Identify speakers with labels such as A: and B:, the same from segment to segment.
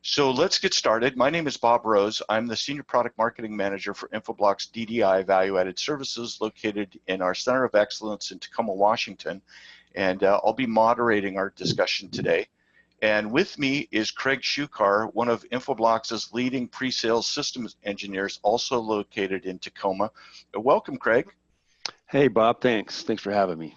A: So let's get started. My name is Bob Rose. I'm the Senior Product Marketing Manager for Infoblox DDI Value-Added Services located in our Center of Excellence in Tacoma, Washington. And I'll be moderating our discussion today. And with me is Craig Shukar, one of Infoblox's leading pre-sales systems engineers, also located in Tacoma. Welcome, Craig.
B: Hey, Bob. Thanks for having me.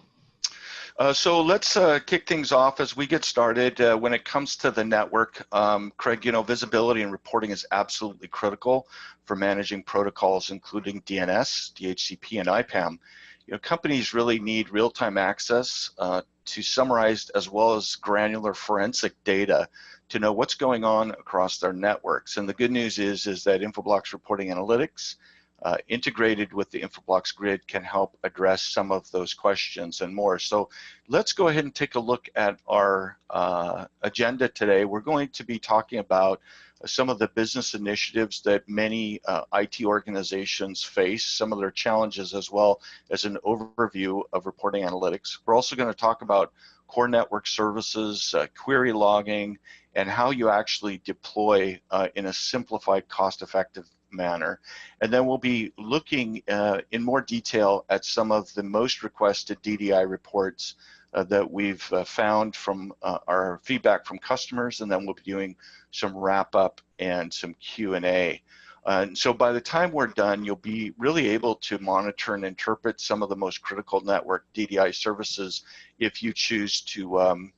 A: So let's kick things off as we get started. When it comes to the network, Craig, visibility and reporting is absolutely critical for managing protocols, including DNS, DHCP, and IPAM. Companies really need real-time access to summarized as well as granular forensic data to know what's going on across their networks. And the good news is that Infoblox Reporting Analytics integrated with the Infoblox Grid can help address some of those questions and more. So let's go ahead and take a look at our agenda today. We're going to be talking about some of the business initiatives that many IT organizations face, some of their challenges, as well as an overview of reporting analytics. We're also going to talk about core network services, query logging, and how you actually deploy in a simplified, cost-effective manner. And then we'll be looking in more detail at some of the most requested DDI reports that we've found from our feedback from customers, and then we'll be doing some wrap up and some Q&A. And so by the time we're done, you'll be really able to monitor and interpret some of the most critical network DDI services if you choose to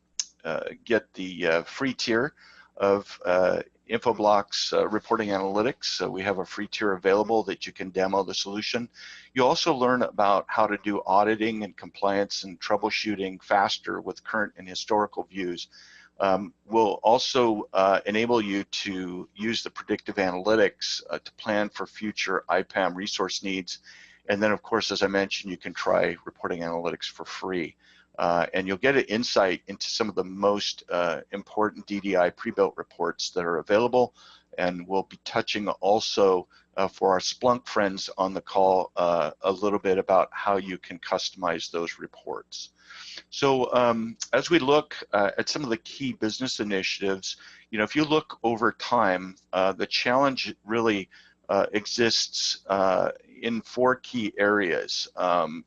A: get the free tier of Infoblox Reporting Analytics. So we have a free tier available that you can demo the solution. You also learn about how to do auditing and compliance and troubleshooting faster with current and historical views. We'll also enable you to use the predictive analytics to plan for future IPAM resource needs. And then, of course, as I mentioned, you can try reporting analytics for free. And you'll get an insight into some of the most important DDI pre-built reports that are available. And we'll be touching also for our Splunk friends on the call a little bit about how you can customize those reports. So as we look at some of the key business initiatives, if you look over time, the challenge really exists in 4 key areas.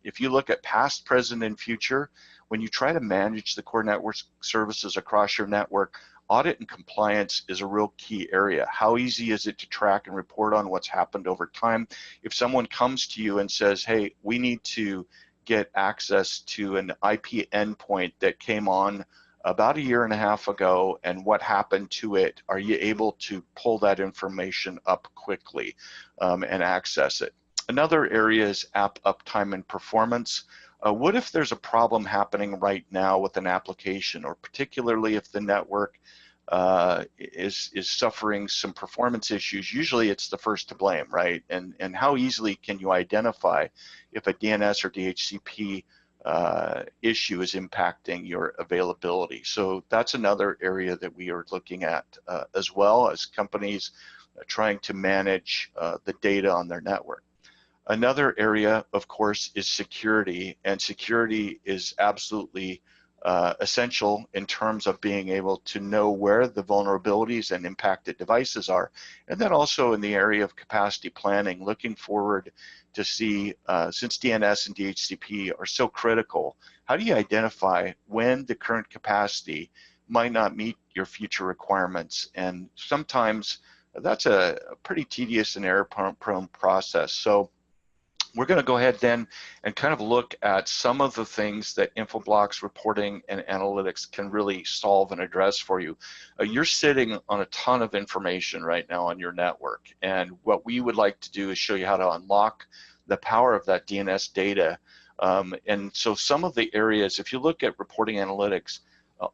A: If you look at past, present, and future, when you try to manage the core network services across your network, audit and compliance is a real key area. How easy is it to track and report on what's happened over time? If someone comes to you and says, hey, we need to get access to an IP endpoint that came on about 1.5 years ago, and what happened to it, are you able to pull that information up quickly and access it? Another area is app uptime and performance. What if there's a problem happening right now with an application, or particularly if the network is suffering some performance issues? Usually it's the first to blame, right? And how easily can you identify if a DNS or DHCP issue is impacting your availability? So that's another area that we are looking at as well as companies trying to manage the data on their network. Another area, of course, is security, and security is absolutely essential in terms of being able to know where the vulnerabilities and impacted devices are. And then also in the area of capacity planning, looking forward to see, since DNS and DHCP are so critical, how do you identify when the current capacity might not meet your future requirements? And sometimes that's a pretty tedious and error-prone process. So we're going to go ahead then and kind of look at some of the things that Infoblox Reporting and Analytics can really solve and address for you. You're sitting on a ton of information right now on your network, and what we would like to do is show you how to unlock the power of that DNS data. And so some of the areas, if you look at reporting analytics,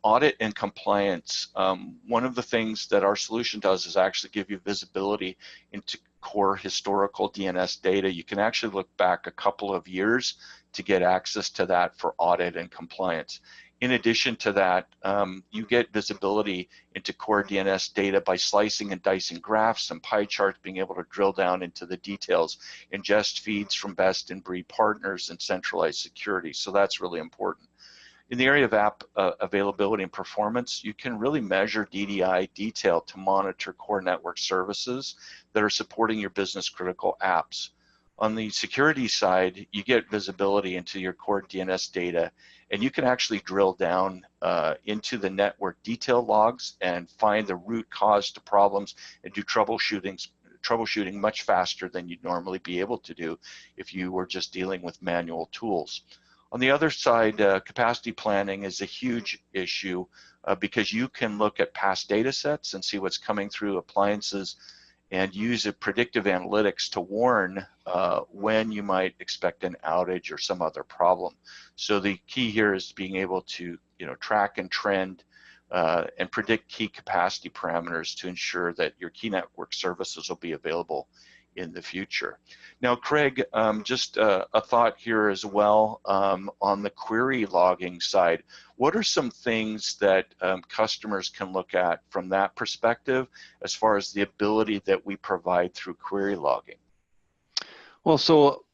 A: audit and compliance, one of the things that our solution does is actually give you visibility into core historical DNS data. You can actually look back a couple of years to get access to that for audit and compliance. In addition to that, you get visibility into core DNS data by slicing and dicing graphs and pie charts, being able to drill down into the details, ingest feeds from best-in-breed partners, and centralized security. So that's really important. In the area of app availability and performance, you can really measure DDI detail to monitor core network services that are supporting your business critical apps. On the security side, you get visibility into your core DNS data, and you can actually drill down into the network detail logs and find the root cause to problems and do troubleshooting much faster than you'd normally be able to do if you were just dealing with manual tools. On the other side, capacity planning is a huge issue because you can look at past data sets and see what's coming through appliances and use a predictive analytics to warn when you might expect an outage or some other problem. So the key here is being able to track and trend and predict key capacity parameters to ensure that your key network services will be available in the future. Now, Craig, just a thought here as well on the query logging side. What are some things that customers can look at from that perspective as far as the ability that we provide through query logging?
B: Well, so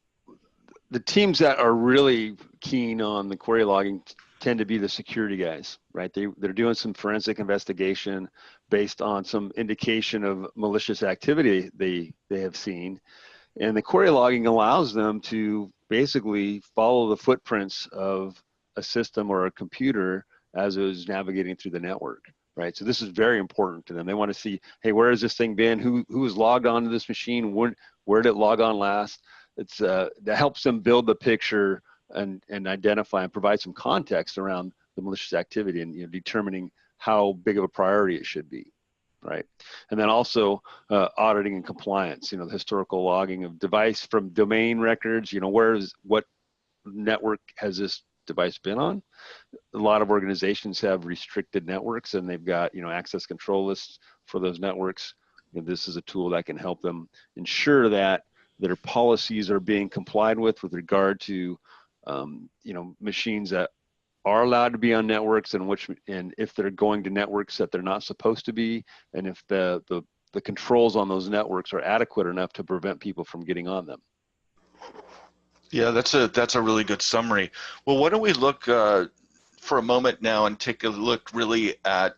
B: the teams that are really keen on the query logging tend to be the security guys, right? They're doing some forensic investigation based on some indication of malicious activity they have seen. And the query logging allows them to basically follow the footprints of a system or a computer as it was navigating through the network, right? So this is very important to them. They want to see, hey, where has this thing been? Who has logged onto this machine? Where did it log on last? That helps them build the picture and identify and provide some context around the malicious activity and determining how big of a priority it should be, right? And then also auditing and compliance, the historical logging of device from domain records, what network has this device been on? A lot of organizations have restricted networks and they've got, access control lists for those networks. This is a tool that can help them ensure that their policies are being complied with regard to machines that are allowed to be on networks and if they're going to networks that they're not supposed to be, and if the controls on those networks are adequate enough to prevent people from getting on them.
A: Yeah, that's a really good summary. Well, why don't we look for a moment now and take a look really at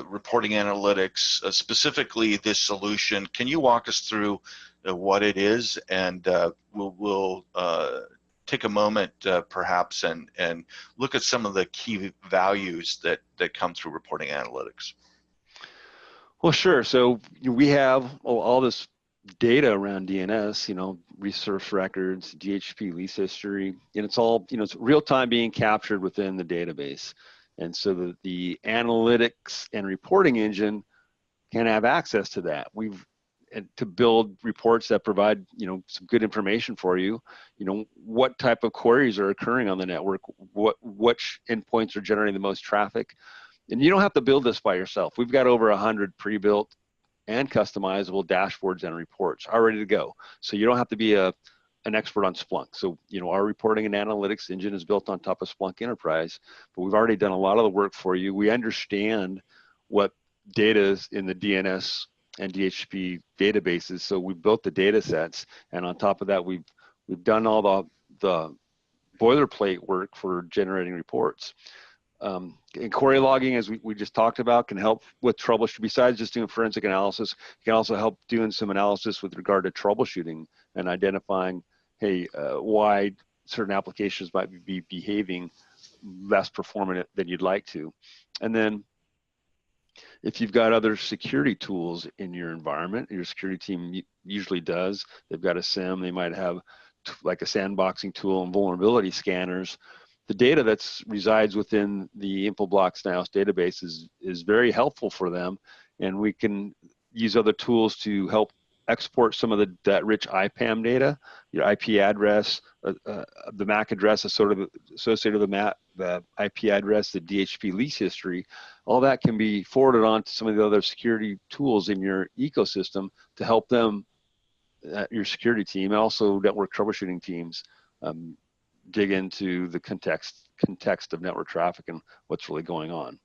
A: reporting analytics, specifically this solution. Can you walk us through what it is, and we'll take a moment perhaps and look at some of the key values that come through reporting analytics.
B: Well, sure. So we have all this data around DNS, resource records, DHCP lease history, and it's all, it's real time being captured within the database. And so the analytics and reporting engine can have access to that. And to build reports that provide, some good information for you, what type of queries are occurring on the network, which endpoints are generating the most traffic. And you don't have to build this by yourself. We've got over 100 pre-built and customizable dashboards and reports all ready to go. So you don't have to be an expert on Splunk. So, our reporting and analytics engine is built on top of Splunk Enterprise, but we've already done a lot of the work for you. We understand what data is in the DNS and DHCP databases. So we built the data sets, and on top of that, we've done all the boilerplate work for generating reports. And query logging, as we just talked about, can help with troubleshooting. Besides just doing forensic analysis, it can also help doing some analysis with regard to troubleshooting and identifying, hey, why certain applications might be behaving less performant than you'd like to. And then if you've got other security tools in your environment, your security team usually does. They've got a SIEM, they might have like a sandboxing tool and vulnerability scanners. The data that resides within the Infoblox NIOS database is very helpful for them, and we can use other tools to help export some of that rich IPAM data, your IP address, the MAC address associated with the IP address, the DHCP lease history. All that can be forwarded on to some of the other security tools in your ecosystem to help them, your security team, and also network troubleshooting teams, dig into the context of network traffic and what's really going on.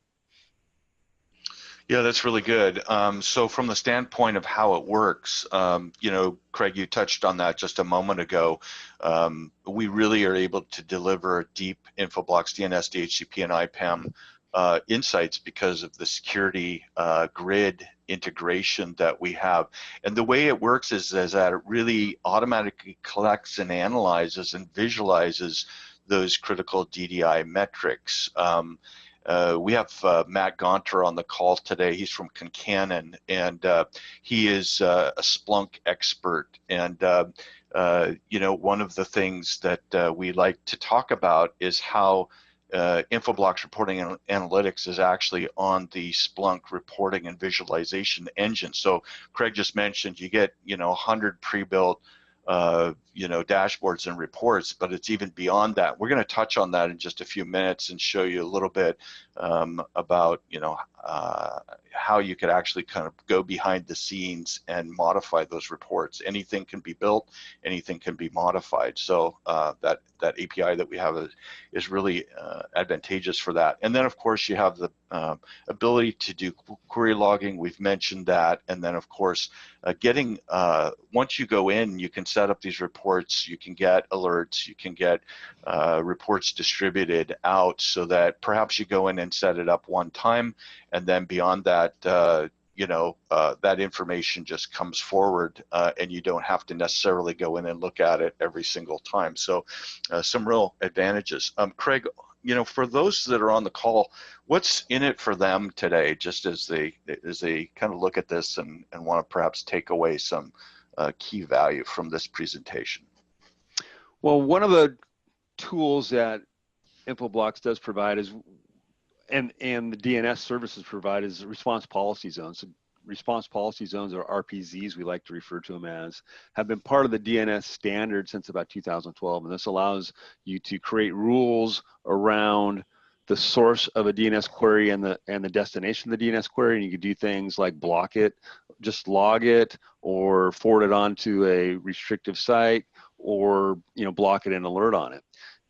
A: Yeah, that's really good. So from the standpoint of how it works, Craig, you touched on that just a moment ago. We really are able to deliver deep Infoblox DNS, DHCP, and IPAM insights because of the security grid integration that we have. And the way it works is that it really automatically collects and analyzes and visualizes those critical DDI metrics. We have Matt Gonter on the call today. He's from Concanon, and he is a Splunk expert. And one of the things that we like to talk about is how Infoblox Reporting and Analytics is actually on the Splunk reporting and visualization engine. So Craig just mentioned you get 100 pre-built dashboards and reports, but it's even beyond that. We're going to touch on that in just a few minutes and show you a little bit about how you could actually kind of go behind the scenes and modify those reports. Anything can be built, anything can be modified. So that API that we have is really advantageous for that. And then of course you have the ability to do query logging. We've mentioned that. And then of course once you go in, you can set up these reports, you can get alerts, you can get reports distributed out so that perhaps you go in and set it up one time, and then beyond that, that information just comes forward and you don't have to necessarily go in and look at it every single time. So some real advantages. Craig, for those that are on the call, what's in it for them today, just as they kind of look at this and want to perhaps take away some key value from this presentation?
B: Well, one of the tools that Infoblox does provide is, and the DNS services provide, is response policy zones. So response policy zones, or RPZs, we like to refer to them as, have been part of the DNS standard since about 2012. And this allows you to create rules around the source of a DNS query and the destination of the DNS query. And you can do things like block it, just log it, or forward it on to a restrictive site, or block it and alert on it.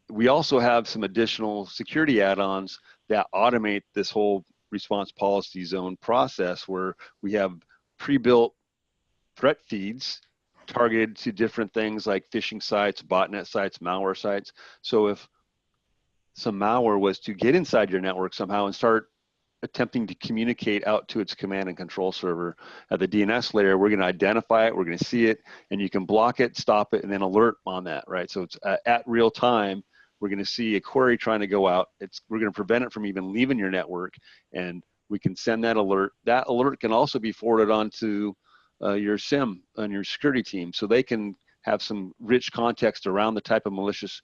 B: We also have some additional security add-ons that automate this whole response policy zone process, where we have pre-built threat feeds targeted to different things like phishing sites, botnet sites, malware sites. So if some malware was to get inside your network somehow and start attempting to communicate out to its command and control server at the DNS layer, we're going to identify it, we're going to see it, and you can block it, stop it, and then alert on that, right? So it's at real time. We're going to see a query trying to go out. We're going to prevent it from even leaving your network, and we can send that alert. That alert can also be forwarded on to your SIM and your security team, so they can have some rich context around the type of malicious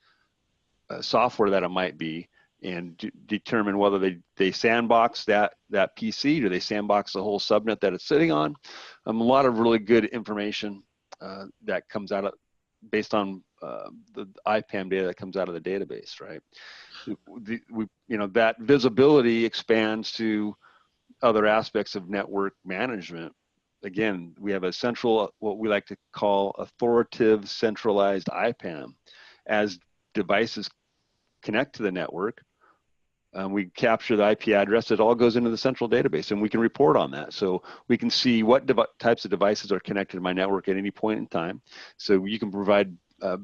B: software that it might be, and determine whether they sandbox that PC, or they sandbox the whole subnet that it's sitting on. A lot of really good information that comes out of, based on the IPAM data that comes out of the database, right? That visibility expands to other aspects of network management. Again, we have a central, what we like to call authoritative centralized IPAM. As devices connect to the network, we capture the IP address. It all goes into the central database, and we can report on that. So we can see what types of devices are connected to my network at any point in time. So you can provide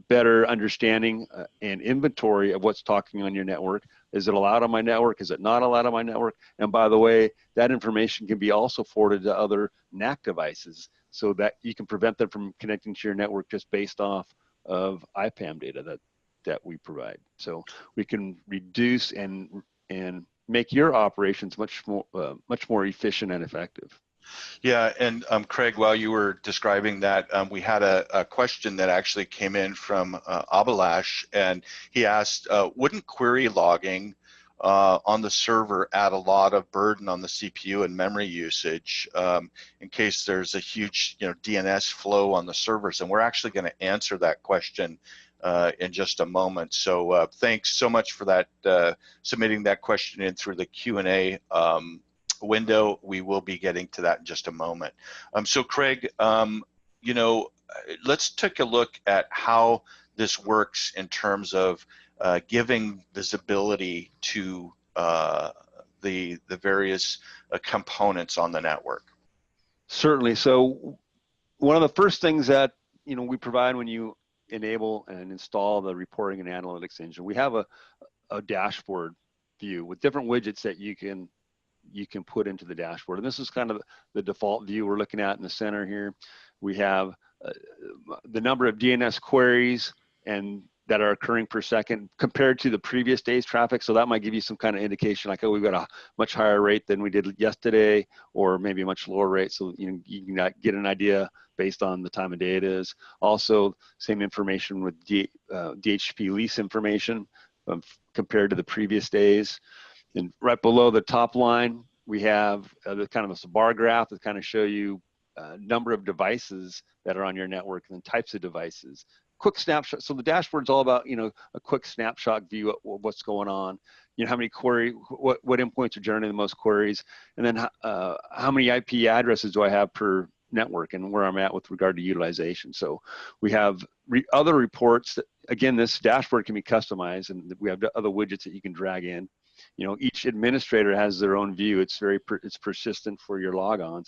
B: better understanding and inventory of what's talking on your network. Is it allowed on my network? Is it not allowed on my network? And by the way, that information can be also forwarded to other NAC devices, so that you can prevent them from connecting to your network just based off of IPAM data that we provide. So we can reduce and make your operations much more efficient and effective.
A: Yeah, and Craig, while you were describing that, we had a question that actually came in from Abhilash, and he asked, wouldn't query logging on the server add a lot of burden on the CPU and memory usage in case there's a huge DNS flow on the servers? And we're actually going to answer that question in just a moment. So thanks so much for that, submitting that question in through the Q&A window. We will be getting to that in just a moment. So Craig, let's take a look at how this works in terms of giving visibility to the the various components on the network?
B: Certainly. So one of the first things that we provide when you enable and install the reporting and analytics engine, we have a dashboard view with different widgets that you can put into the dashboard. And this is kind of the default view we're looking at in the center here. We have the number of DNS queries and that are occurring per second compared to the previous day's traffic. So that might give you some kind of indication like, oh, we've got a much higher rate than we did yesterday, or maybe a much lower rate. So you can get an idea based on the time of day it is. Also, same information with DHCP lease information compared to the previous days. And right below the top line, we have the kind of a bar graph that kind of show you number of devices that are on your network and types of devices. Quick snapshot. So the dashboard's all about, a quick snapshot view of what's going on. How many what endpoints are generating the most queries, and then how many IP addresses do I have per network, and where I'm at with regard to utilization. So we have other reports that, again, this dashboard can be customized, and we have other widgets that you can drag in. Each administrator has their own view. It's it's persistent for your logons.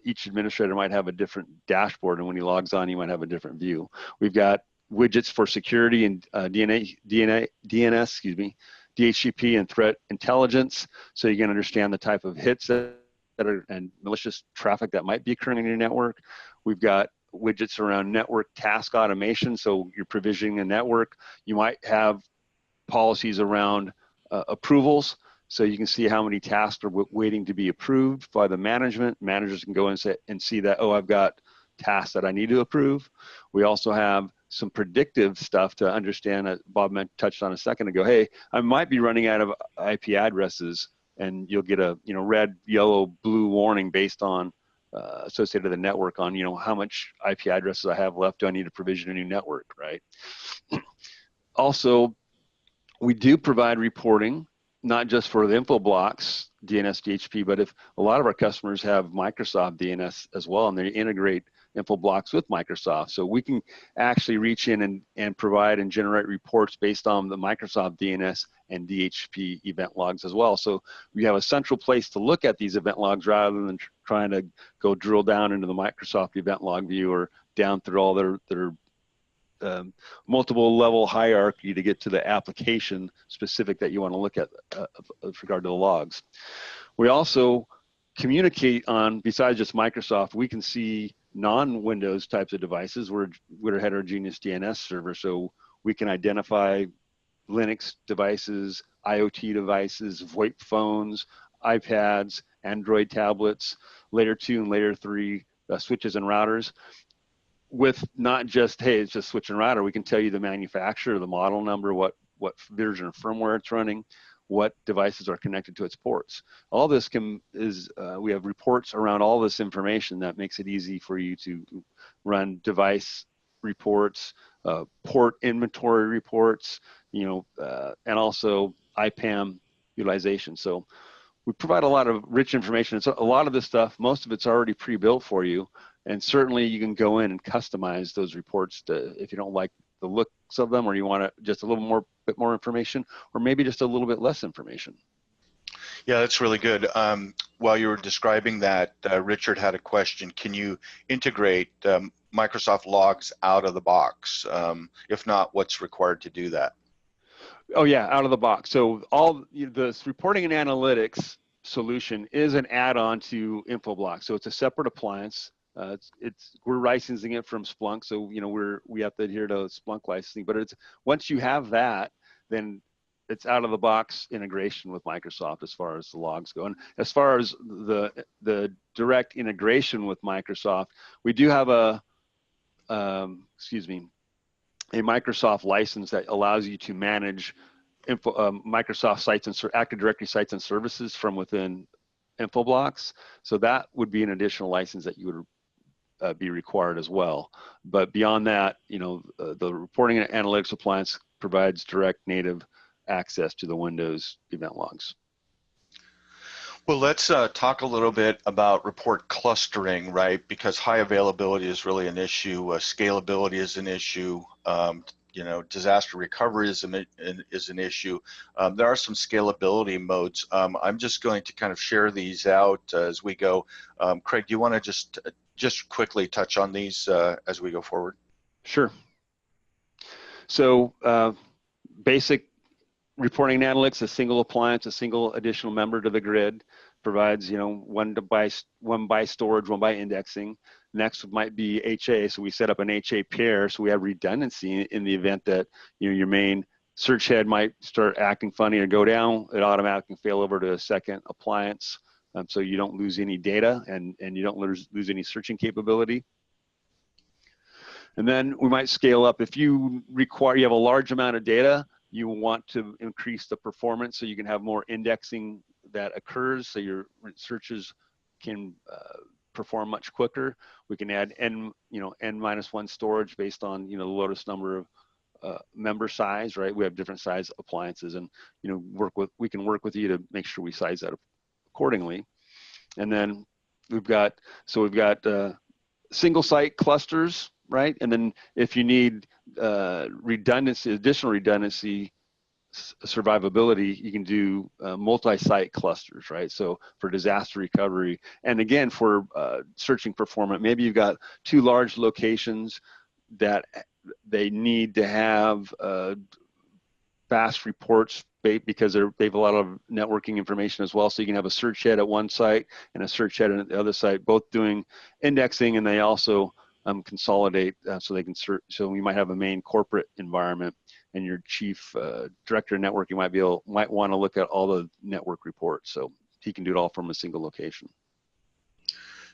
B: Each administrator might have a different dashboard, and when he logs on, he might have a different view. We've got widgets for security and DNS, DHCP and threat intelligence, so you can understand the type of hits that are and malicious traffic that might be occurring in your network. We've got widgets around network task automation, so you're provisioning a network. You might have policies around approvals, so you can see how many tasks are waiting to be approved by the management. Managers can go and see that, oh, I've got tasks that I need to approve. We also have some predictive stuff to understand that Bob touched on a second ago. Hey, I might be running out of IP addresses, and you'll get a red, yellow, blue warning based on associated with the network on how much IP addresses I have left. Do I need to provision a new network, right? Also, we do provide reporting, not just for the info blocks, DNS, DHCP, but if a lot of our customers have Microsoft DNS as well, and they integrate info blocks with Microsoft. So we can actually reach in and provide and generate reports based on the Microsoft DNS and DHCP event logs as well. So we have a central place to look at these event logs rather than trying to go drill down into the Microsoft event log view or down through all their multiple level hierarchy to get to the application specific that you want to look at with regard to the logs. We also communicate on, besides just Microsoft, we can see non-Windows types of devices. We're a heterogeneous DNS server, so we can identify Linux devices, IoT devices, VoIP phones, iPads, Android tablets, layer 2 and layer 3 switches and routers. With not just, hey, it's just switch and router, we can tell you the manufacturer, the model number, what version of firmware it's running, what devices are connected to its ports. All this we have reports around all this information that makes it easy for you to run device reports, port inventory reports, and also IPAM utilization. So we provide a lot of rich information. It's a lot of this stuff, most of it's already pre-built for you. And certainly you can go in and customize those reports if you don't like the looks of them, or you want just a little bit more information, or maybe just a little bit less information.
A: Yeah, that's really good. While you were describing that, Richard had a question. Can you integrate Microsoft Logs out of the box? If not, what's required to do that?
B: Oh yeah, out of the box. So all this reporting and analytics solution is an add-on to Infoblox. So it's a separate appliance. We're licensing it from Splunk, so we have to adhere to Splunk licensing. But once you have that, then it's out of the box integration with Microsoft as far as the logs go. And as far as the direct integration with Microsoft, we do have a Microsoft license that allows you to manage Microsoft sites and Active Directory sites and services from within Infoblox. So that would be an additional license that you would be required as well. But beyond that, the reporting and analytics appliance provides direct native access to the Windows event logs.
A: Well, let's talk a little bit about report clustering, right? Because high availability is really an issue. Scalability is an issue. disaster recovery is an issue. There are some scalability modes. I'm just going to kind of share these out as we go. Craig, do you want to just quickly touch on these as we go forward?
B: Sure. So basic reporting and analytics, a single appliance, a single additional member to the grid, provides one by storage, one by indexing. Next might be HA, so we set up an HA pair, so we have redundancy in the event that your main search head might start acting funny or go down. It automatically fail over to a second appliance, so you don't lose any data and you don't lose any searching capability. And then we might scale up if you have a large amount of data. You want to increase the performance so you can have more indexing that occurs, so your searches can perform much quicker. We can add n-1 storage based on the lowest number of member size, right? We have different size appliances, and we can work with you to make sure we size that accordingly. And then we've got single site clusters, right? And then if you need additional redundancy, survivability, you can do multi-site clusters, right? So for disaster recovery, and again for searching performance, maybe you've got two large locations that they need to have fast reports because they have a lot of networking information as well. So you can have a search head at one site and a search head at the other site, both doing indexing, and they also consolidate so they can search. So we might have a main corporate environment, and your chief director of networking might want to look at all the network reports. So he can do it all from a single location.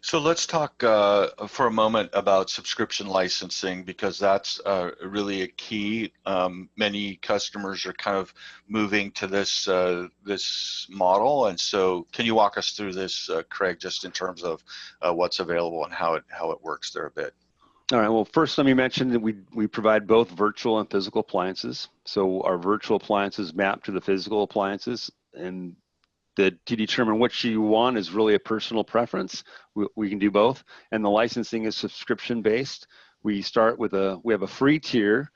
A: So let's talk for a moment about subscription licensing, because that's really a key. Many customers are kind of moving to this model, and so can you walk us through this, Craig, just in terms of what's available and how it works there a bit?
B: All right, well, first let me mention that we provide both virtual and physical appliances. So our virtual appliances map to the physical appliances, and to determine which you want is really a personal preference. We can do both, and the licensing is subscription based. We start with we have a free tier,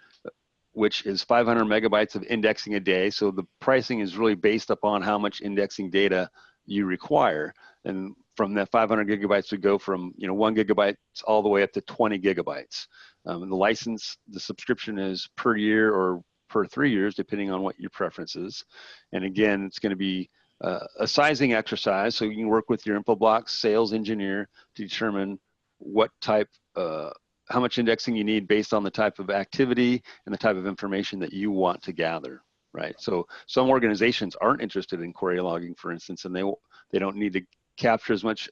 B: which is 500 megabytes of indexing a day. So the pricing is really based upon how much indexing data you require. And from that 500 gigabytes, we go from 1 gigabyte all the way up to 20 gigabytes. And the subscription is per year or per 3 years, depending on what your preference is. And again, it's going to be a sizing exercise, so you can work with your Infoblox sales engineer to determine what type, how much indexing you need based on the type of activity and the type of information that you want to gather, right? So some organizations aren't interested in query logging, for instance, and they don't need to capture as much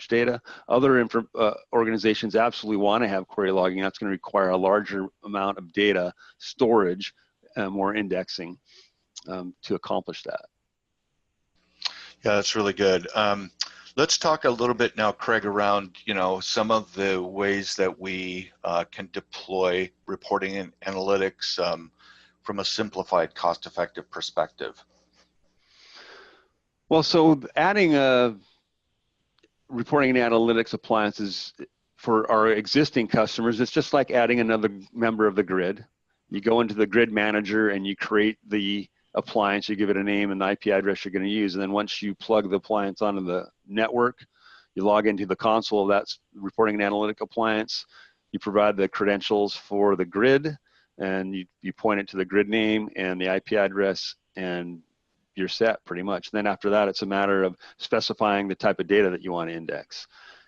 B: data. Other organizations absolutely want to have query logging. That's going to require a larger amount of data storage, more indexing to accomplish that.
A: Yeah, that's really good. Let's talk a little bit now, Craig, around some of the ways that we can deploy reporting and analytics from a simplified, cost-effective perspective.
B: Well, so adding reporting and analytics appliances for our existing customers, it's just like adding another member of the grid. You go into the grid manager and you create the appliance, you give it a name and the IP address you're going to use, and then once you plug the appliance onto the network, you log into the console of that reporting and analytic appliance, you provide the credentials for the grid, and you point it to the grid name and the IP address, and you're set pretty much. And then after that, it's a matter of specifying the type of data that you want to index,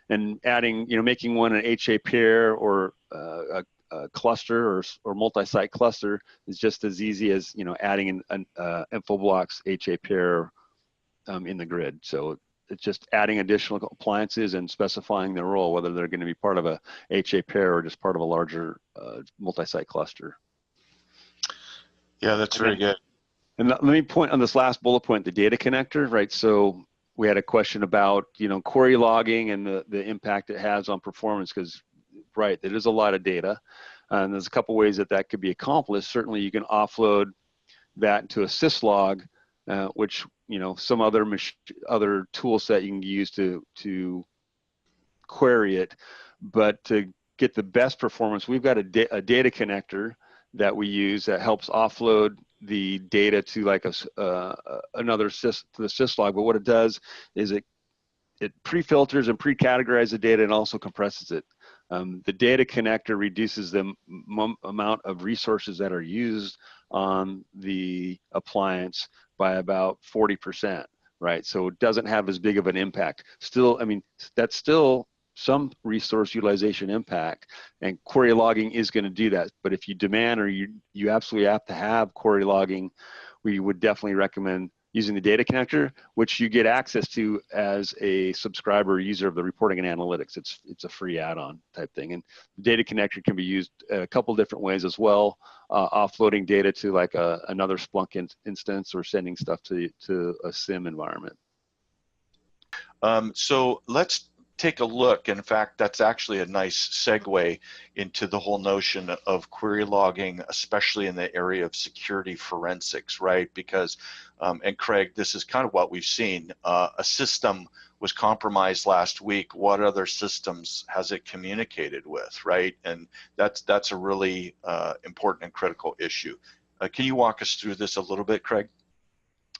B: and adding, making one an HA pair or a cluster or multi-site cluster is just as easy as adding an Infoblox HA pair in the grid. So it's just adding additional appliances and specifying their role, whether they're going to be part of a HA pair or just part of a larger multi-site cluster.
A: Yeah, that's very good.
B: And let me point on this last bullet point, the data connector, right? So we had a question about query logging and the impact it has on performance, because right, it is a lot of data, and there's a couple ways that could be accomplished. Certainly, you can offload that into a syslog, which some other tool set you can use to query it. But to get the best performance, we've got a data connector that we use that helps offload the data to like another to the syslog. But what it does is it pre-filters and pre-categorizes the data and also compresses it. The data connector reduces the amount of resources that are used on the appliance by about 40%, right? So it doesn't have as big of an impact. Still, I mean, that's still some resource utilization impact, and query logging is going to do that. But if you demand or you absolutely have to have query logging, we would definitely recommend using the data connector, which you get access to as a subscriber or user of the reporting and analytics. It's a free add-on type thing. And the data connector can be used a couple different ways as well, offloading data to like another Splunk instance or sending stuff to a SIM environment.
A: So let's take a look. In fact, that's actually a nice segue into the whole notion of query logging, especially in the area of security forensics, right? Because, and Craig, this is kind of what we've seen. A system was compromised last week. What other systems has it communicated with, right? And that's a really important and critical issue. Can you walk us through this a little bit, Craig?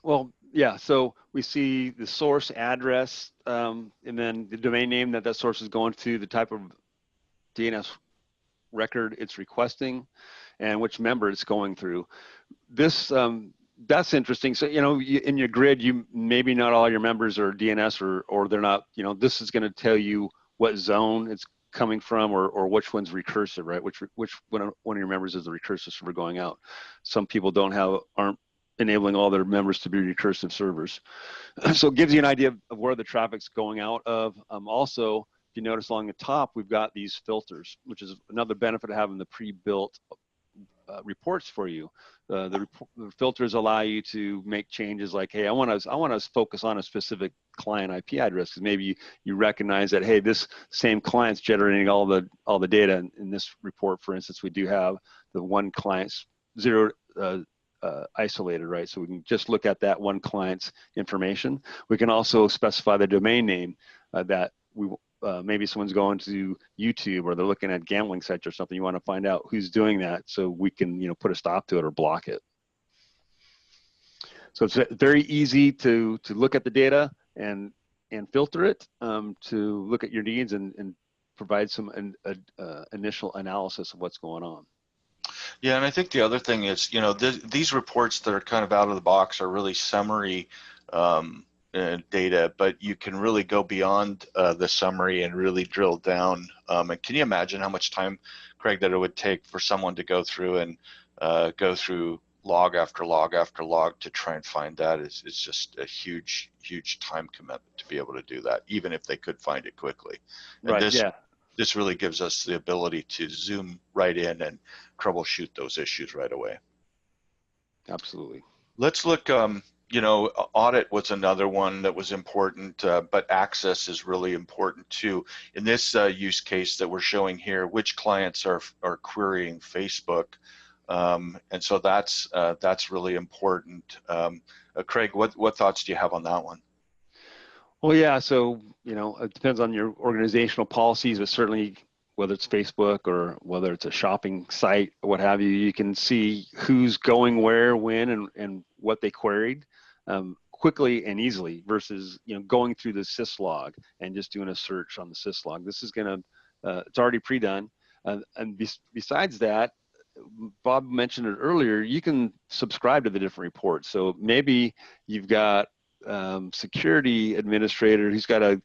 B: Well, yeah, so we see the source address and then the domain name that source is going to, the type of DNS record it's requesting, and which member it's going through. This that's interesting. So, you know, in your grid, maybe not all your members are DNS or they're not, you know, this is going to tell you what zone it's coming from or which one's recursive, right? Which one of your members is the recursive server going out. Some people aren't enabling all their members to be recursive servers. So it gives you an idea of where the traffic's going out of. Also, if you notice along the top, we've got these filters, which is another benefit of having the pre-built reports for you. The filters allow you to make changes like, hey, I want to focus on a specific client IP address, because maybe you recognize that, hey, this same client's generating all the data. In this report, for instance, we do have the one client's zero isolated, right? So we can just look at that one client's information. We can also specify the domain name that maybe someone's going to YouTube or they're looking at gambling sites or something. You want to find out who's doing that so we can, you know, put a stop to it or block it. So it's very easy to look at the data and filter it to look at your needs and provide some initial analysis of what's going on.
A: Yeah, and I think the other thing is, you know, these reports that are kind of out of the box are really summary data, but you can really go beyond the summary and really drill down. And can you imagine how much time, Craig, that it would take for someone to go through and go through log after log after log to try and find that? It's just a huge time commitment to be able to do that, even if they could find it quickly. And
B: right,
A: this really gives us the ability to zoom right in and troubleshoot those issues right away.
B: Absolutely.
A: Let's look, you know, audit was another one that was important, but access is really important too. In this use case that we're showing here, which clients are querying Facebook, and so that's really important. Craig, what thoughts do you have on that one?
B: Well, yeah, so, you know, it depends on your organizational policies, but certainly whether it's Facebook or whether it's a shopping site or what have you, you can see who's going where, when, and what they queried quickly and easily versus, you know, going through the syslog and just doing a search on the syslog. This is going to, it's already pre-done. And besides that, Bob mentioned it earlier, you can subscribe to the different reports. So maybe you've got security administrator who's got to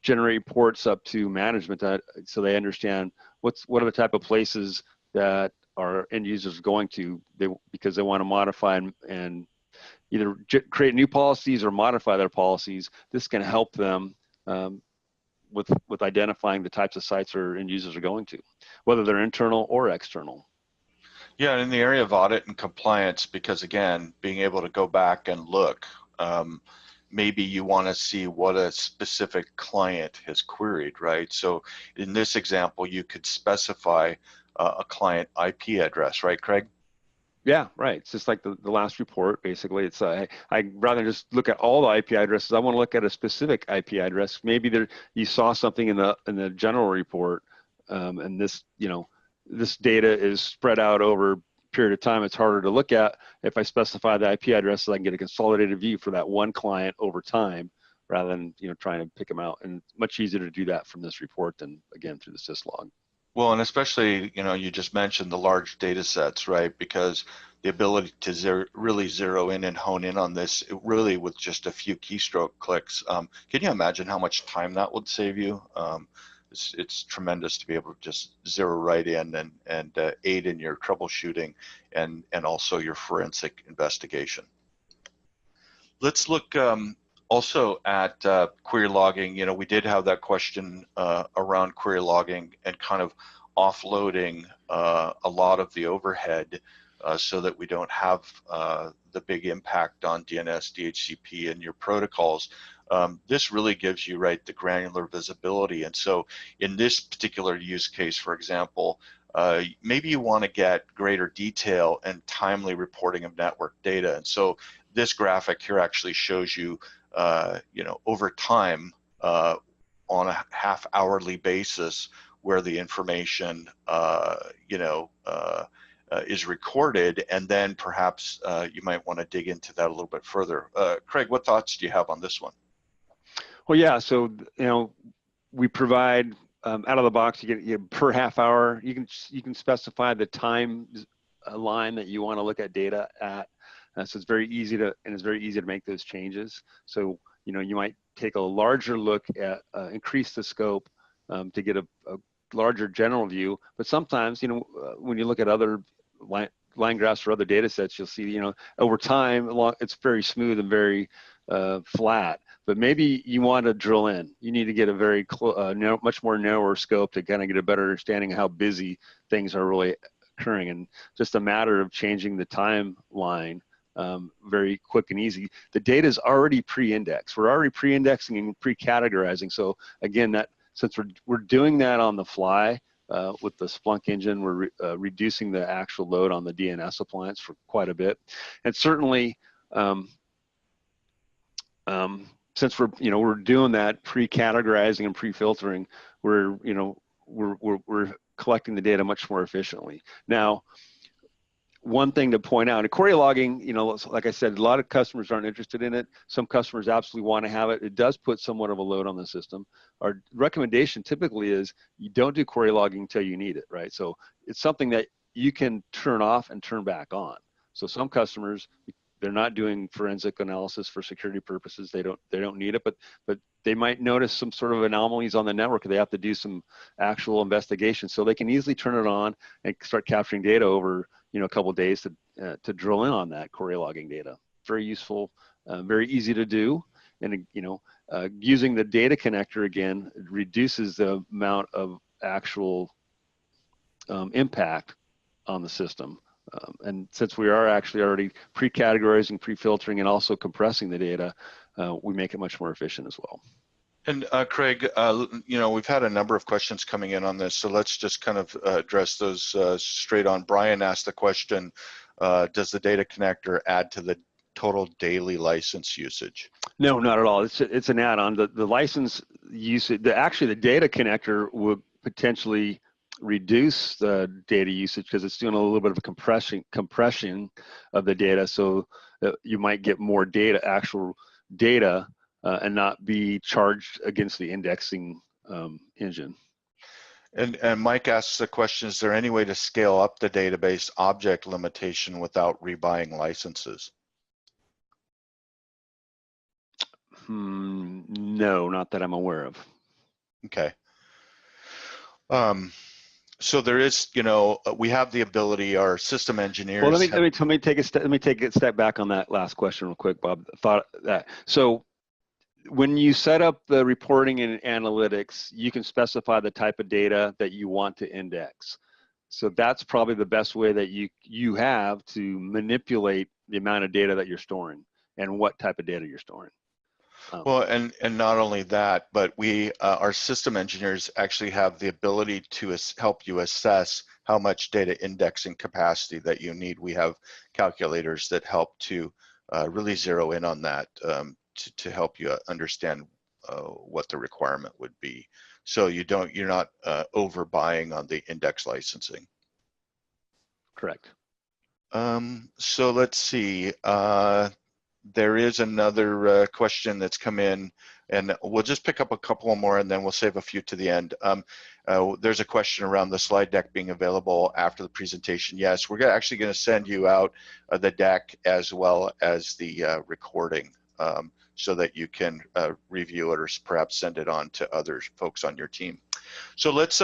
B: generate reports up to management so they understand what are the type of places that our end users are going to because they want to modify and either create new policies or modify their policies. This can help them with identifying the types of sites our end users are going to, whether they're internal or external.
A: Yeah, in the area of audit and compliance, because again, being able to go back and look, maybe you want to see what a specific client has queried, right? So in this example, you could specify a client IP address, right, Craig?
B: Yeah, right. It's just like the last report, basically. It's I'd rather just look at all the IP addresses. I want to look at a specific IP address. Maybe you saw something in the general report, and this, you know, this data is spread out over a period of time, it's harder to look at. If I specify the IP addresses, I can get a consolidated view for that one client over time, rather than trying to pick them out. And it's much easier to do that from this report than, again, through the syslog.
A: Well, and especially, you just mentioned the large data sets, right? Because the ability to really zero in and hone in on this, really with just a few keystroke clicks. Can you imagine how much time that would save you? It's tremendous to be able to just zero right in and aid in your troubleshooting and also your forensic investigation. Let's look also at query logging. We did have that question around query logging and kind of offloading a lot of the overhead so that we don't have the big impact on DNS, DHCP, and your protocols. This really gives you, right, the granular visibility. And so in this particular use case, for example, maybe you want to get greater detail and timely reporting of network data. And so this graphic here actually shows you, over time on a half-hourly basis where the information, is recorded, and then perhaps you might want to dig into that a little bit further. Craig, what thoughts do you have on this one?
B: Well, yeah, so we provide out of the box, you get per half hour. You can specify the time line that you want to look at data at. So it's very easy to make those changes. So you might take a larger look at increase the scope to get a larger general view. But sometimes when you look at other line graphs or other data sets, you'll see over time it's very smooth and very flat. But maybe you want to drill in. You need to get a very much more narrower scope to kind of get a better understanding of how busy things are really occurring, and just a matter of changing the timeline. Very quick and easy. The data is already pre-indexed. We're already pre-indexing and pre-categorizing. So again, since we're doing that on the fly with the Splunk engine, we're reducing the actual load on the DNS appliance for quite a bit. And certainly, since we're doing that pre-categorizing and pre-filtering, we're collecting the data much more efficiently. Now, one thing to point out, query logging, like I said, a lot of customers aren't interested in it. Some customers absolutely want to have it. It does put somewhat of a load on the system. Our recommendation typically is you don't do query logging until you need it, right? So it's something that you can turn off and turn back on. So some customers, they're not doing forensic analysis for security purposes. They don't need it, but they might notice some sort of anomalies on the network. They have to do some actual investigation, so they can easily turn it on and start capturing data over a couple of days to drill in on that query logging data. Very useful, very easy to do, and using the data connector again reduces the amount of actual impact on the system. And since we are actually already pre-categorizing, pre-filtering, and also compressing the data, we make it much more efficient as well.
A: And Craig, we've had a number of questions coming in on this, so let's just kind of address those straight on. Brian asked the question, does the data connector add to the total daily license usage?
B: No, not at all. It's an add-on. The license usage, actually the data connector would potentially reduce the data usage because it's doing a little bit of a compression of the data, so that you might get more data, actual data, and not be charged against the indexing engine.
A: And Mike asks the question, is there any way to scale up the database object limitation without rebuying licenses?
B: No, not that I'm aware of.
A: Okay. So there is, we have the ability, our system engineers.
B: Well, let me take a step back on that last question real quick, Bob. Thought that. So when you set up the reporting and analytics, you can specify the type of data that you want to index. So that's probably the best way that you have to manipulate the amount of data that you're storing and what type of data you're storing.
A: Well, and not only that, but our system engineers actually have the ability to help you assess how much data indexing capacity that you need. We have calculators that help to really zero in on that to help you understand what the requirement would be. So you're not overbuying on the index licensing.
B: Correct.
A: So let's see. There is another question that's come in, and we'll just pick up a couple more and then we'll save a few to the end. There's a question around the slide deck being available after the presentation. Yes, we're actually going to send you out the deck as well as the recording, so that you can review it or perhaps send it on to other folks on your team. So let's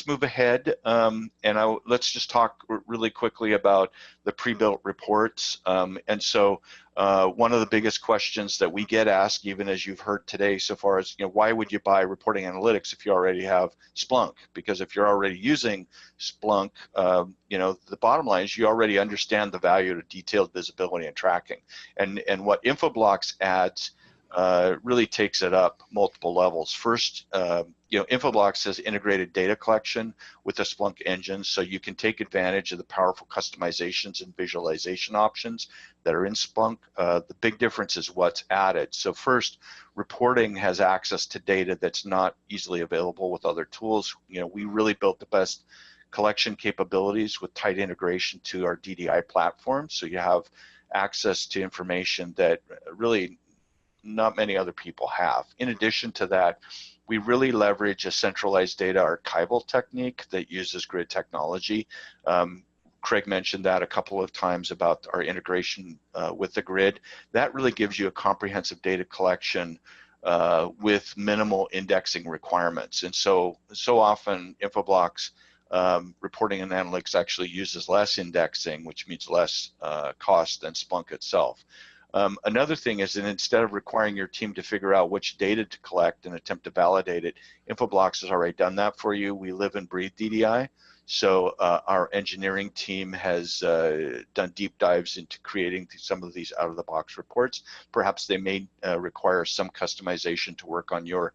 A: move ahead, and let's just talk really quickly about the pre-built reports. And so one of the biggest questions that we get asked, even as you've heard today so far, is, why would you buy reporting analytics if you already have Splunk? Because if you're already using Splunk, the bottom line is you already understand the value of detailed visibility and tracking. And what Infoblox adds really takes it up multiple levels. First, Infoblox has integrated data collection with the Splunk engine, so you can take advantage of the powerful customizations and visualization options that are in Splunk. The big difference is what's added. So first, reporting has access to data that's not easily available with other tools. We really built the best collection capabilities with tight integration to our DDI platform, so you have access to information that really not many other people have. In addition to that, we really leverage a centralized data archival technique that uses grid technology. Craig mentioned that a couple of times about our integration with the grid. That really gives you a comprehensive data collection with minimal indexing requirements. And so often Infoblox reporting and analytics actually uses less indexing, which means less cost than Splunk itself. Another thing is that instead of requiring your team to figure out which data to collect and attempt to validate it, Infoblox has already done that for you. We live and breathe DDI. So our engineering team has done deep dives into creating some of these out-of-the-box reports. Perhaps they may require some customization to work on your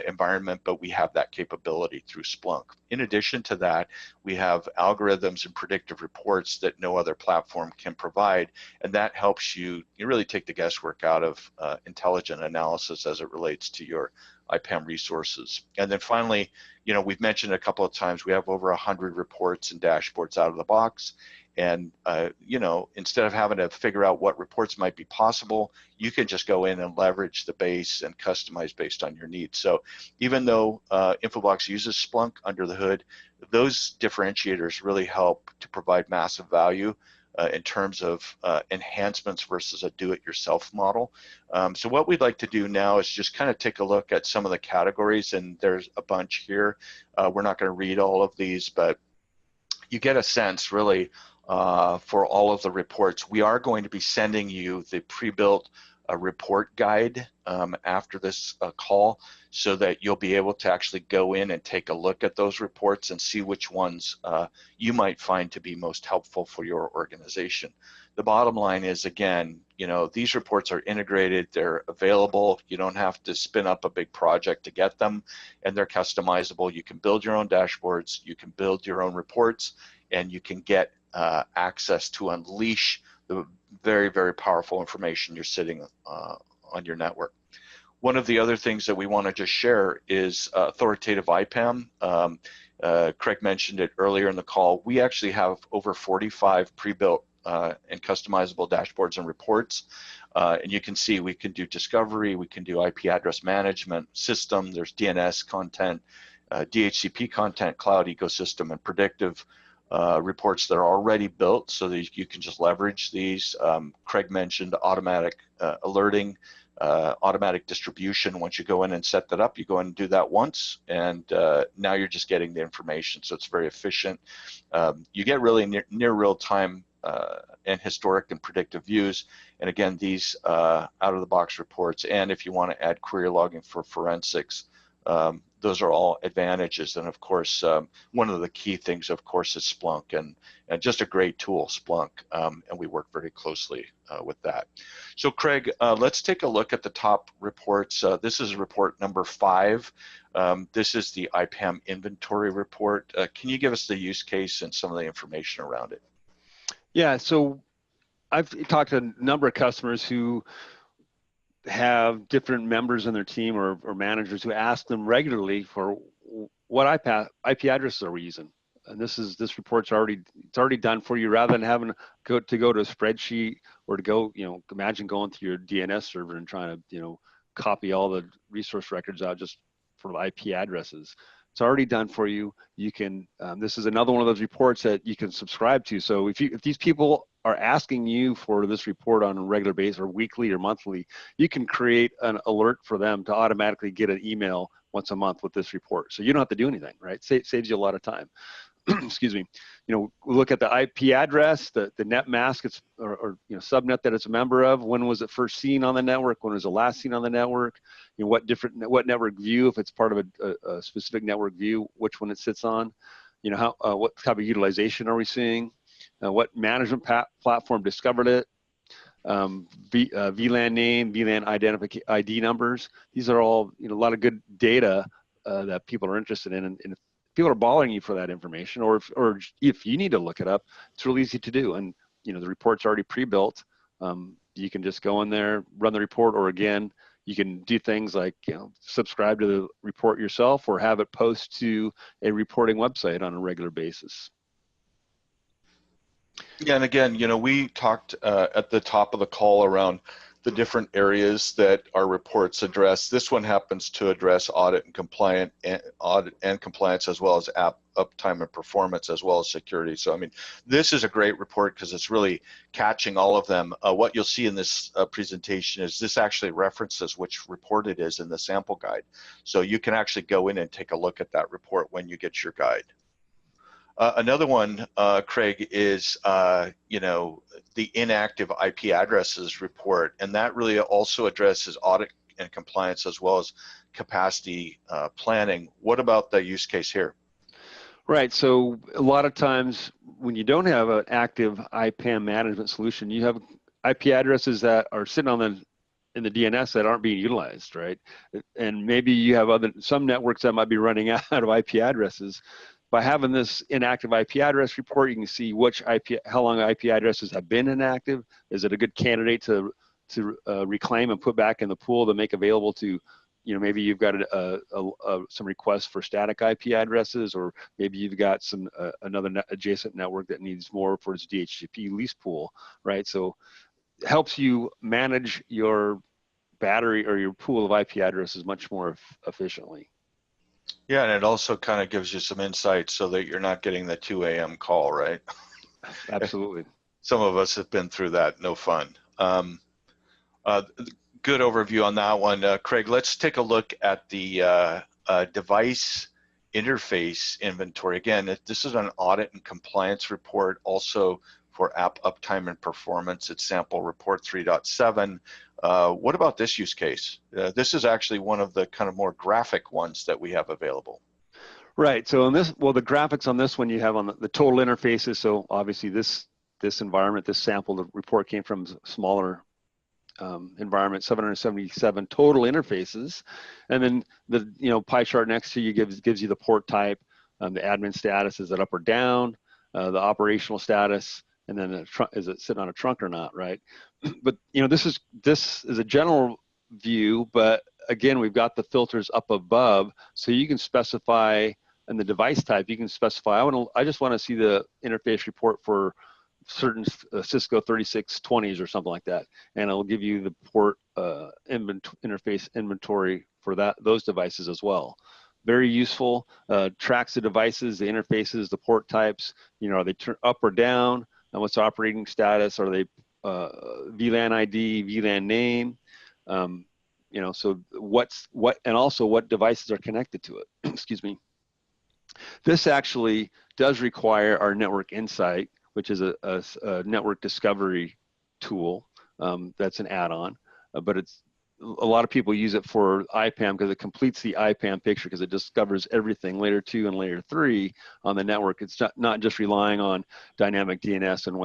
A: environment, but we have that capability through Splunk. In addition to that, we have algorithms and predictive reports that no other platform can provide, and that helps you really take the guesswork out of intelligent analysis as it relates to your IPAM resources. And then finally, we've mentioned a couple of times, we have over 100 reports and dashboards out of the box. And, instead of having to figure out what reports might be possible, you can just go in and leverage the base and customize based on your needs. So even though Infoblox uses Splunk under the hood, those differentiators really help to provide massive value in terms of enhancements versus a do-it-yourself model. So what we'd like to do now is just kind of take a look at some of the categories, and there's a bunch here. We're not going to read all of these, but you get a sense really for all of the reports. We are going to be sending you the pre-built report guide after this call, so that you'll be able to actually go in and take a look at those reports and see which ones you might find to be most helpful for your organization. The bottom line is, again, these reports are integrated, they're available, you don't have to spin up a big project to get them, and they're customizable. You can build your own dashboards, you can build your own reports, and you can get access to unleash the very, very powerful information you're sitting on your network. One of the other things that we want to just share is authoritative IPAM. Craig mentioned it earlier in the call. We actually have over 45 pre-built and customizable dashboards and reports. And you can see we can do discovery, we can do IP address management system, there's DNS content, DHCP content, cloud ecosystem, and predictive reports that are already built so that you can just leverage these. Craig mentioned automatic alerting, automatic distribution. Once you go in and set that up, you go in and do that once, and now you're just getting the information. So it's very efficient. You get really near real time and historic and predictive views. And again, these out-of-the-box reports, and if you want to add query logging for forensics, those are all advantages. And of course, one of the key things, of course, is Splunk, and just a great tool, Splunk, and we work very closely with that. So Craig, let's take a look at the top reports. This is report number 5. This is the IPAM inventory report. Can you give us the use case and some of the information around it?
B: Yeah, so I've talked to a number of customers who have different members in their team or managers who ask them regularly for what IP addresses are we using. and this report's already done for you, rather than having to go to a spreadsheet or to go, imagine going to your DNS server and trying to, copy all the resource records out just for the IP addresses. It's already done for you. You can, this is another one of those reports that you can subscribe to. So if these people are asking you for this report on a regular basis or weekly or monthly, you can create an alert for them to automatically get an email once a month with this report. So you don't have to do anything, right? Saves you a lot of time. Excuse me. Look at the IP address, the net mask or subnet that it's a member of. When was it first seen on the network? When was it last seen on the network? What network view, if it's part of a specific network view, which one it sits on? What type of utilization are we seeing? What management platform discovered it? VLAN name, VLAN ID numbers. These are all a lot of good data that people are interested in, and if people are bothering you for that information, or if you need to look it up, it's real easy to do. And the report's already pre-built. You can just go in there, run the report, or again, you can do things like subscribe to the report yourself, or have it post to a reporting website on a regular basis.
A: Yeah, and again, we talked at the top of the call around the different areas that our reports address. This one happens to address audit and compliance, as well as app uptime and performance, as well as security. So, I mean, this is a great report because it's really catching all of them. What you'll see in this presentation is this actually references which report it is in the sample guide. So you can actually go in and take a look at that report when you get your guide. Another one, Craig, is the inactive IP addresses report, and that really also addresses audit and compliance as well as capacity planning. What about the use case here?
B: Right. So a lot of times when you don't have an active IPAM management solution, you have IP addresses that are sitting in the DNS that aren't being utilized, right? And maybe you have some networks that might be running out of IP addresses. By having this inactive IP address report, you can see how long IP addresses have been inactive. Is it a good candidate to reclaim and put back in the pool to make available to, maybe you've got some requests for static IP addresses, or maybe you've got another adjacent network that needs more for its DHCP lease pool, right? So it helps you manage your battery or your pool of IP addresses much more efficiently.
A: Yeah, and it also kind of gives you some insight so that you're not getting the 2 a.m. call, right?
B: Absolutely.
A: Some of us have been through that. No fun. Good overview on that one. Craig, let's take a look at the device interface inventory. Again, this is an audit and compliance report also for app uptime and performance. It's sample report 3.7. What about this use case? This is actually one of the kind of more graphic ones that we have available.
B: Right. So the graphics on this one you have on the total interfaces. So obviously this environment, this sample, the report came from smaller environment, 777 total interfaces, and then the pie chart next to you gives you the port type, the admin status, is it up or down, the operational status, and then is it sitting on a trunk or not, right? But this is a general view, but again, we've got the filters up above, so you can specify in the device type. You can specify I just want to see the interface report for certain Cisco 3620s or something like that, and it'll give you the port interface inventory for those devices as well. Very useful. Tracks the devices, the interfaces, the port types. Are they up or down? And what's the operating status? Are they VLAN ID, VLAN name? So and also what devices are connected to it. Excuse me. This actually does require our Network Insight, which is a network discovery tool. That's an add-on, but a lot of people use it for IPAM because it completes the IPAM picture, because it discovers everything layer 2 and layer 3 on the network. It's not just relying on dynamic DNS and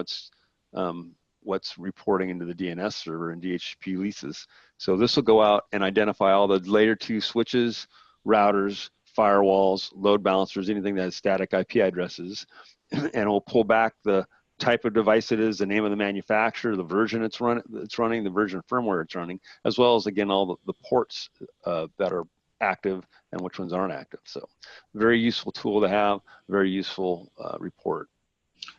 B: what's reporting into the DNS server and DHCP leases. So this will go out and identify all the layer 2 switches, routers, firewalls, load balancers, anything that has static IP addresses, and it will pull back the type of device it is, the name of the manufacturer, the version it's running, the version of firmware it's running, as well as, again, all the ports that are active and which ones aren't active. So very useful tool to have, very useful report.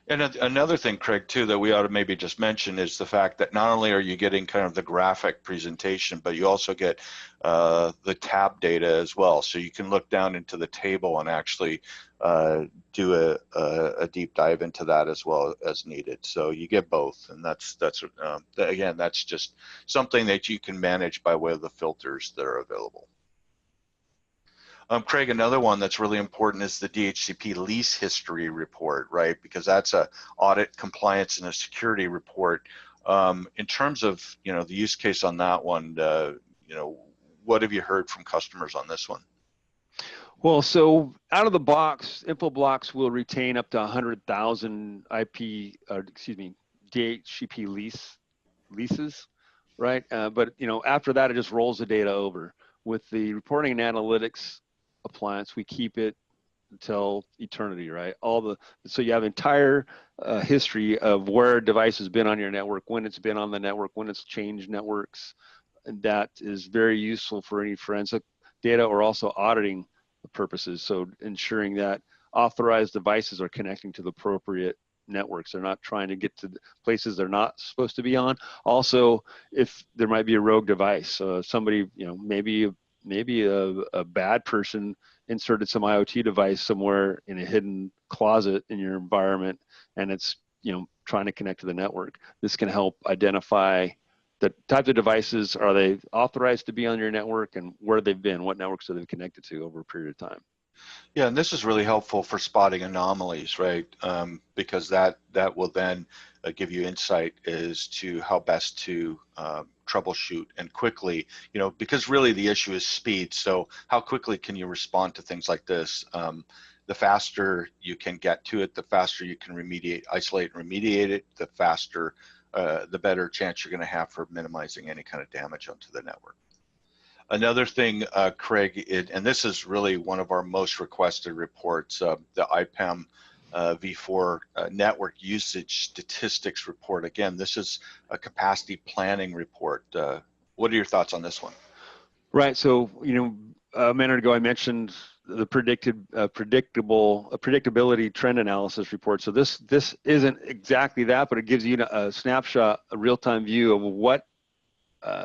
A: And another thing, Craig, too, that we ought to maybe just mention is the fact that not only are you getting kind of the graphic presentation, but you also get the tab data as well. So you can look down into the table and actually do a deep dive into that as well as needed. So you get both, and that's again, that's just something that you can manage by way of the filters that are available. Craig, another one that's really important is the DHCP lease history report, right? Because that's a audit, compliance, and a security report. In terms of, the use case on that one, what have you heard from customers on this one?
B: Well, so out of the box, Infoblox will retain up to 100,000 DHCP leases, right? But after that, it just rolls the data over. With the reporting and analytics appliance, we keep it until eternity, right? So you have entire history of where a device has been on your network, when it's been on the network, when it's changed networks, and that is very useful for any forensic data or also auditing purposes. So ensuring that authorized devices are connecting to the appropriate networks. They're not trying to get to places they're not supposed to be on. Also, if there might be a rogue device, somebody, maybe a bad person inserted some IoT device somewhere in a hidden closet in your environment, and it's trying to connect to the network. This can help identify the types of devices, are they authorized to be on your network, and where they've been, what networks have they connected to over a period of time.
A: Yeah, and this is really helpful for spotting anomalies, right? Because that will then give you insight as to how best to troubleshoot and quickly, because really the issue is speed. So how quickly can you respond to things like this? The faster you can get to it, the faster you can isolate and remediate it, the faster, the better chance you're going to have for minimizing any kind of damage onto the network. Another thing, Craig, and this is really one of our most requested reports, the IPAM v4 network usage statistics report. Again, this is a capacity planning report. What are your thoughts on this one?
B: Right. So, a minute ago I mentioned the predictability trend analysis report. So this isn't exactly that, but it gives you a snapshot, a real-time view of what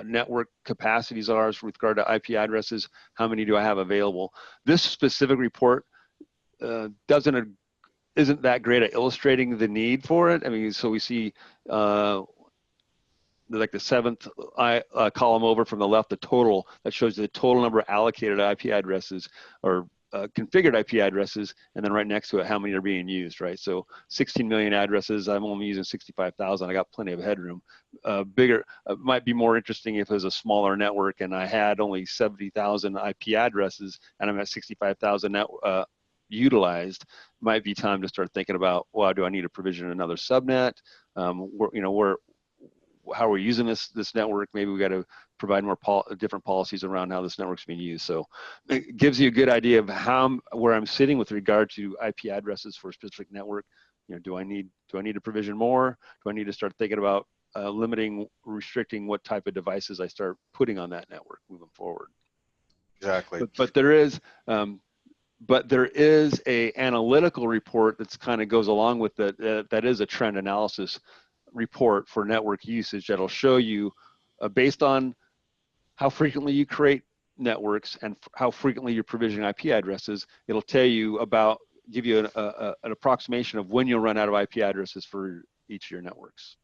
B: network capacities are with regard to IP addresses. How many do I have available? This specific report isn't that great at illustrating the need for it. I mean, so we see like the seventh column over from the left, the total that shows the total number of allocated IP addresses or configured IP addresses, and then right next to it, how many are being used, right? So 16 million addresses, I'm only using 65,000. I got plenty of headroom. Bigger, might be more interesting if it was a smaller network and I had only 70,000 IP addresses and I'm at 65,000 utilized. Might be time to start thinking about, well, do I need to provision another subnet? How we're using this network, maybe we got to provide more different policies around how this network's being used. So it gives you a good idea of where I'm sitting with regard to IP addresses for a specific network. Do I need to provision more? Do I need to start thinking about restricting what type of devices I start putting on that network moving forward?
A: Exactly.
B: But there is a analytical report that's kind of goes along with that is a trend analysis report for network usage that'll show you based on how frequently you create networks and how frequently you're provisioning IP addresses. It'll give you an approximation of when you'll run out of IP addresses for each of your networks.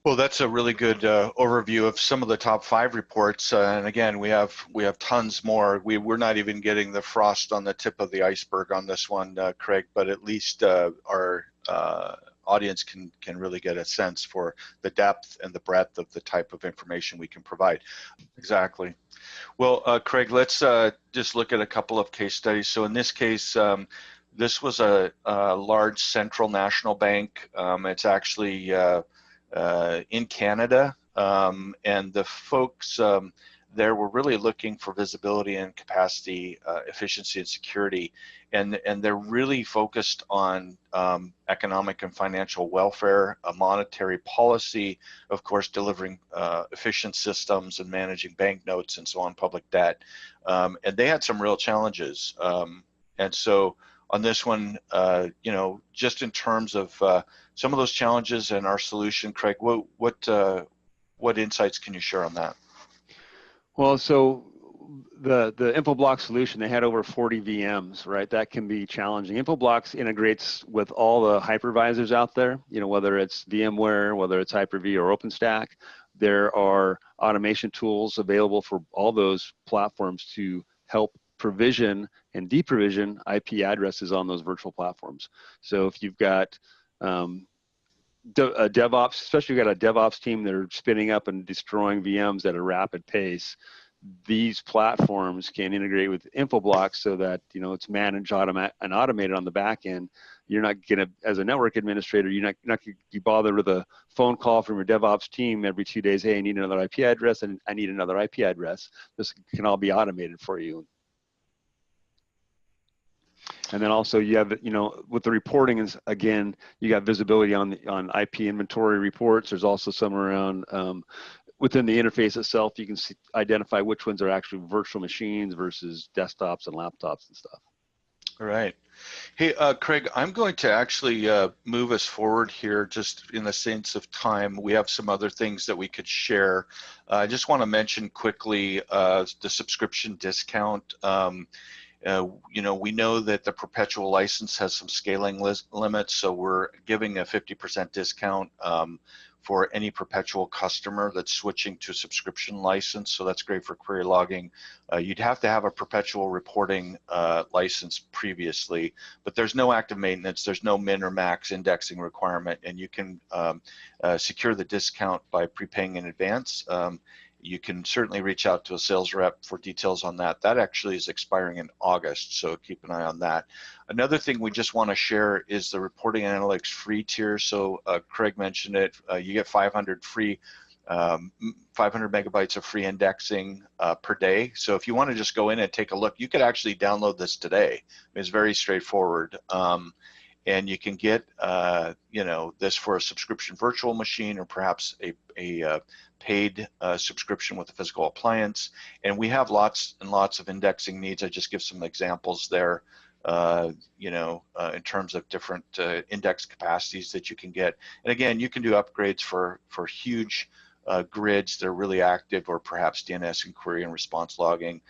A: Well, that's a really good overview of some of the top 5 reports, and again, we have tons more. We're not even getting the frost on the tip of the iceberg on this one, Craig. But at least our audience can really get a sense for the depth and the breadth of the type of information we can provide. Exactly. Well, Craig, let's just look at a couple of case studies. So in this case, this was a large central national bank. It's actually in Canada, and the folks there we're really looking for visibility and capacity, efficiency and security, and they're really focused on economic and financial welfare, monetary policy, of course, delivering efficient systems and managing banknotes and so on, public debt, and they had some real challenges. And so on this one, you know, just in terms of some of those challenges and our solution, Craig, what insights can you share on that?
B: Well, so the Infoblox solution, they had over 40 VMs, right? That can be challenging. Infoblox integrates with all the hypervisors out there, you know, whether it's VMware, whether it's Hyper-V or OpenStack. There are automation tools available for all those platforms to help provision and deprovision IP addresses on those virtual platforms. So if you've got a DevOps, especially if you've got a DevOps team that are spinning up and destroying VMs at a rapid pace, these platforms can integrate with Infoblox so that, you know, it's managed and automated on the back end. You're not gonna, as a network administrator, you're not gonna be bothered with a phone call from your DevOps team every 2 days. Hey, I need another IP address, and I need another IP address. This can all be automated for you. And then also you have, you know, with the reporting is, again, you got visibility on IP inventory reports. There's also some around within the interface itself. You can identify which ones are actually virtual machines versus desktops and laptops and stuff.
A: All right. Hey, Craig, I'm going to actually move us forward here just in the sense of time. We have some other things that we could share. I just want to mention quickly the subscription discount. You know, we know that the perpetual license has some scaling limits, so we're giving a 50% discount for any perpetual customer that's switching to a subscription license. So that's great for query logging. You'd have to have a perpetual reporting license previously, but there's no active maintenance, there's no min or max indexing requirement, and you can secure the discount by prepaying in advance. You can certainly reach out to a sales rep for details on that. That actually is expiring in August, so keep an eye on that. Another thing we just want to share is the reporting analytics free tier. So Craig mentioned it. You get 500 megabytes of free indexing per day. So if you want to just go in and take a look, you could actually download this today. It's very straightforward. And you can get, you know, this for a subscription virtual machine or perhaps a paid subscription with a physical appliance. And we have lots and lots of indexing needs. I just give some examples there, you know, in terms of different index capacities that you can get. And again, you can do upgrades for huge grids that are really active, or perhaps DNS and query and response logging,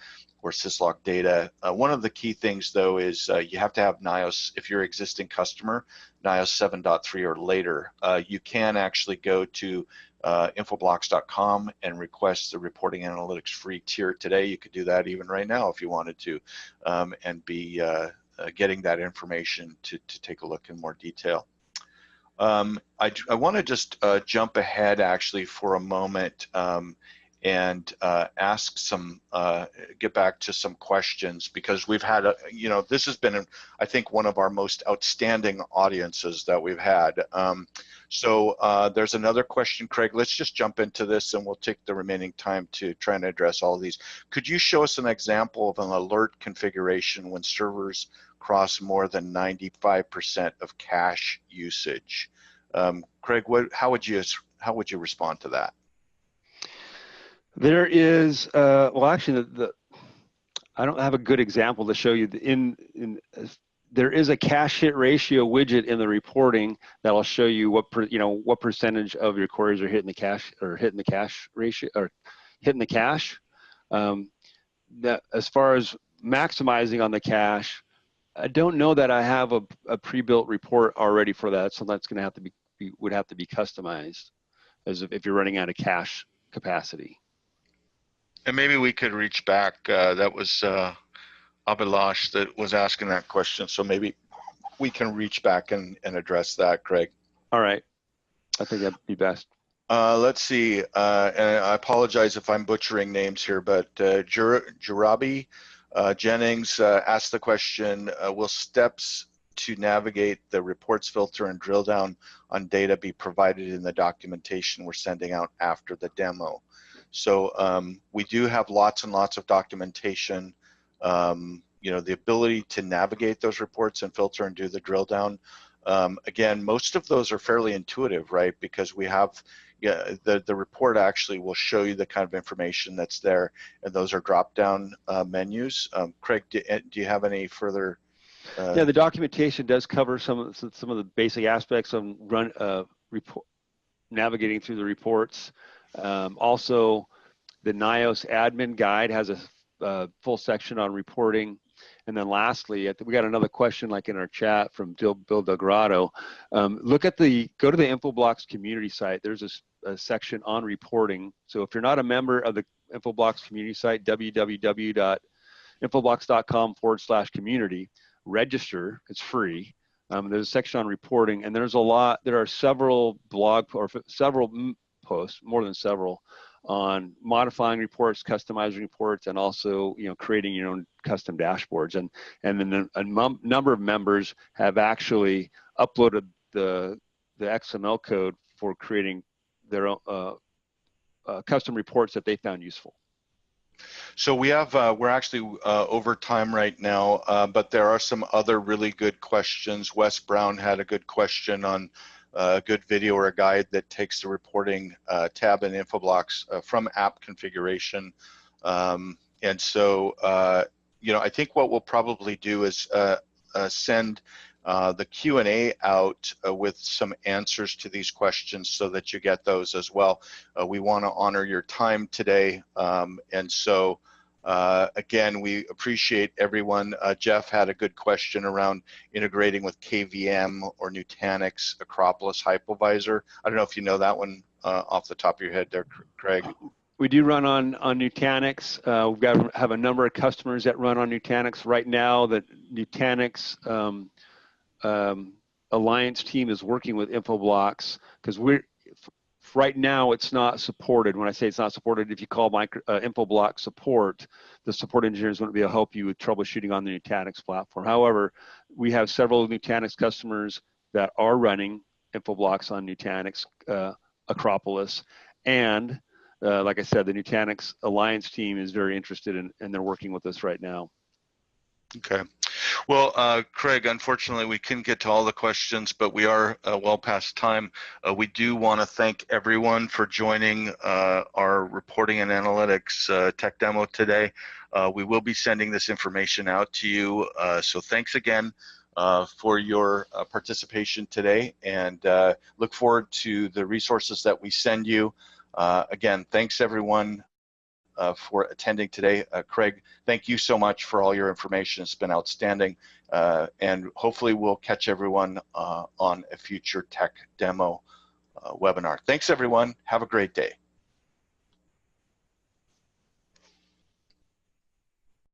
A: or syslog data. One of the key things though is you have to have NIOS, if you're an existing customer, NIOS 7.3 or later. You can actually go to infoblox.com and request the reporting analytics free tier today. You could do that even right now if you wanted to, and be getting that information to take a look in more detail. I want to just jump ahead actually for a moment and ask some, get back to some questions, because we've had, you know, this has been, I think, one of our most outstanding audiences that we've had. So there's another question, Craig. Let's just jump into this and we'll take the remaining time to try and address all of these. Could you show us an example of an alert configuration when servers cross more than 95% of cache usage? Craig, how would you respond to that?
B: There is, well, actually, I don't have a good example to show you. There is a cache hit ratio widget in the reporting that'll show you what percentage of your queries are hitting the cache, or hitting the cache ratio, or hitting the cache. That, as far as maximizing on the cache, I don't know that I have a pre-built report already for that, so that's going to have to would have to be customized, as if you're running out of cache capacity.
A: And maybe we could reach back. That was Abhilash that was asking that question. So maybe we can reach back and address that, Craig.
B: All right. I think that'd be best.
A: Let's see. And I apologize if I'm butchering names here, but Jurabi Jennings asked the question, will steps to navigate the reports filter and drill down on data be provided in the documentation we're sending out after the demo? So we do have lots and lots of documentation. The ability to navigate those reports and filter and do the drill down. Again, most of those are fairly intuitive, right? Because we have, the report actually will show you the kind of information that's there, and those are drop-down menus. Craig, do you have any further?
B: Yeah, the documentation does cover some of the basic aspects of navigating through the reports. Also, the NIOS admin guide has a full section on reporting. And then lastly, we got another question like in our chat from Bill Delgrado. Go to the Infoblox community site. There's a section on reporting. So if you're not a member of the Infoblox community site, www.infoblox.com/community, register. It's free. There's a section on reporting, and there are several several posts, more than several, on modifying reports, customizing reports, and also creating your own custom dashboards. And then a number of members have actually uploaded the XML code for creating their own custom reports that they found useful.
A: So we're actually over time right now, but there are some other really good questions. Wes Brown had a good question on a good video or a guide that takes the reporting tab in Infoblox from app configuration. And so, I think what we'll probably do is send the Q&A out with some answers to these questions so that you get those as well. We want to honor your time today. And so, again, we appreciate everyone. Jeff had a good question around integrating with KVM or Nutanix Acropolis Hypervisor. I don't know if you know that one off the top of your head there, Craig.
B: We do run on Nutanix. We've have a number of customers that run on Nutanix right now. The Nutanix Alliance team is working with Infoblox because right now it's not supported. When I say it's not supported, if you call Infoblox support, the support engineers wouldn't be able to help you with troubleshooting on the Nutanix platform. However, we have several Nutanix customers that are running Infoblox on Nutanix Acropolis, and like I said, the Nutanix Alliance team is very interested and they're working with us right now.
A: Okay. Well, Craig, unfortunately, we couldn't get to all the questions, but we are well past time. We do want to thank everyone for joining our reporting and analytics tech demo today. We will be sending this information out to you. So thanks again for your participation today, and look forward to the resources that we send you. Again, thanks everyone for attending today. Craig, thank you so much for all your information. It's been outstanding, and hopefully we'll catch everyone on a future tech demo webinar. Thanks everyone. Have a great day.